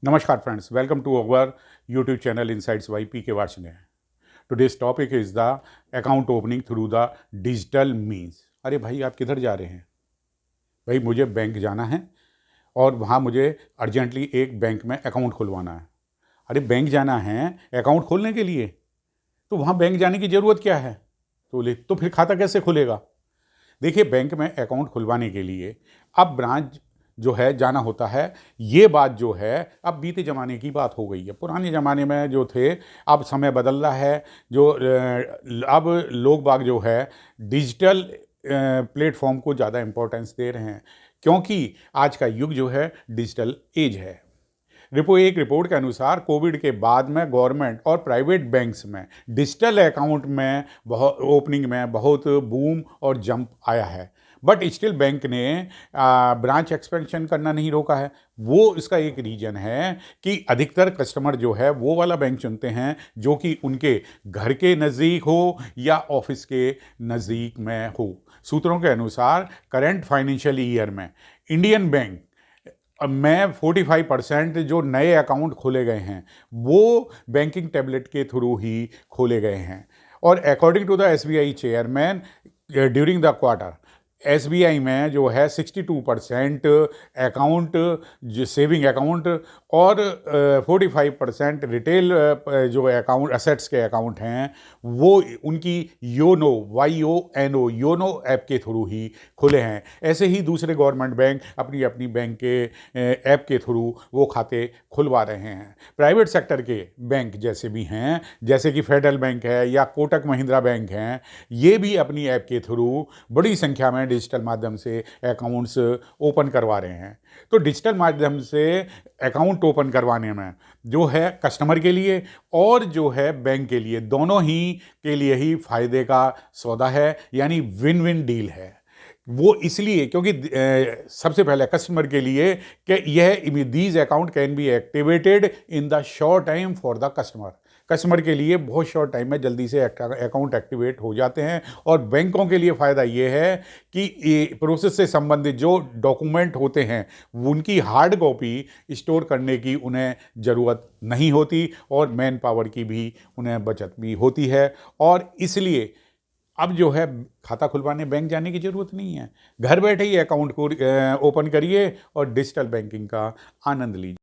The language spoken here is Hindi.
Namaskar friends, welcome to our YouTube channel Insights by PK Varshney. Today's topic is the account opening through the digital means. अरे भाई आप किधर जा रहे हैं? भाई मुझे बैंक जाना है और वहाँ मुझे अर्जेंटली एक बैंक में अकाउंट खुलवाना है। अरे बैंक जाना है अकाउंट खोलने के लिए, तो वहाँ बैंक जाने की ज़रूरत क्या है? तो फिर खाता कैसे खुलेगा? देखिए, बैंक में अकाउंट खुलवाने के लिए अब ब्रांच जो है जाना होता है। ये बात जो है अब बीते ज़माने की बात हो गई है। पुराने ज़माने में जो थे, अब समय बदल रहा है। अब लोग बाग जो है डिजिटल प्लेटफॉर्म को ज़्यादा इम्पोर्टेंस दे रहे हैं, क्योंकि आज का युग जो है डिजिटल एज है। एक रिपोर्ट के अनुसार कोविड के बाद में गवर्नमेंट और प्राइवेट बैंक्स में डिजिटल अकाउंट में बहुत ओपनिंग में बहुत बूम और जंप आया है। बट स्टिल बैंक ने ब्रांच एक्सपेंशन करना नहीं रोका है। वो इसका एक रीज़न है कि अधिकतर कस्टमर जो है वो वाला बैंक चुनते हैं जो कि उनके घर के नज़दीक हो या ऑफिस के नज़दीक में हो। सूत्रों के अनुसार करेंट फाइनेंशियल ईयर में इंडियन बैंक में 45% जो नए अकाउंट खोले गए हैं वो बैंकिंग टैबलेट के थ्रू ही खोले गए हैं। और according to the SBI chairman, during the quarter SBI में जो है 62% अकाउंट जो सेविंग अकाउंट और 45% रिटेल जो अकाउंट असेट्स के अकाउंट हैं वो उनकी योनो ऐप के थ्रू ही खुले हैं। ऐसे ही दूसरे गवर्नमेंट बैंक अपनी अपनी बैंक के ऐप के थ्रू वो खाते खुलवा रहे हैं। प्राइवेट सेक्टर के बैंक जैसे भी हैं, जैसे कि फेडरल बैंक है या कोटक महिंद्रा बैंक हैं, ये भी अपनी ऐप के थ्रू बड़ी संख्या में डिजिटल माध्यम से अकाउंट्स ओपन करवा रहे हैं। तो डिजिटल माध्यम से अकाउंट ओपन करवाने में जो है कस्टमर के लिए और जो है बैंक के लिए, दोनों ही के लिए ही फायदे का सौदा है, यानी विन विन डील है। वो इसलिए क्योंकि सबसे पहले कस्टमर के लिए कि यह these account can be activated in the short time for the customer के लिए बहुत शॉर्ट टाइम में जल्दी से अकाउंट एक्टिवेट हो जाते हैं। और बैंकों के लिए फ़ायदा ये है कि प्रोसेस से संबंधित जो डॉक्यूमेंट होते हैं उनकी हार्ड कॉपी स्टोर करने की उन्हें ज़रूरत नहीं होती और मैन पावर की भी उन्हें बचत भी होती है। और इसलिए अब जो है खाता खुलवाने बैंक जाने की ज़रूरत नहीं है। घर बैठे ही अकाउंट को ओपन करिए और डिजिटल बैंकिंग का आनंद लीजिए।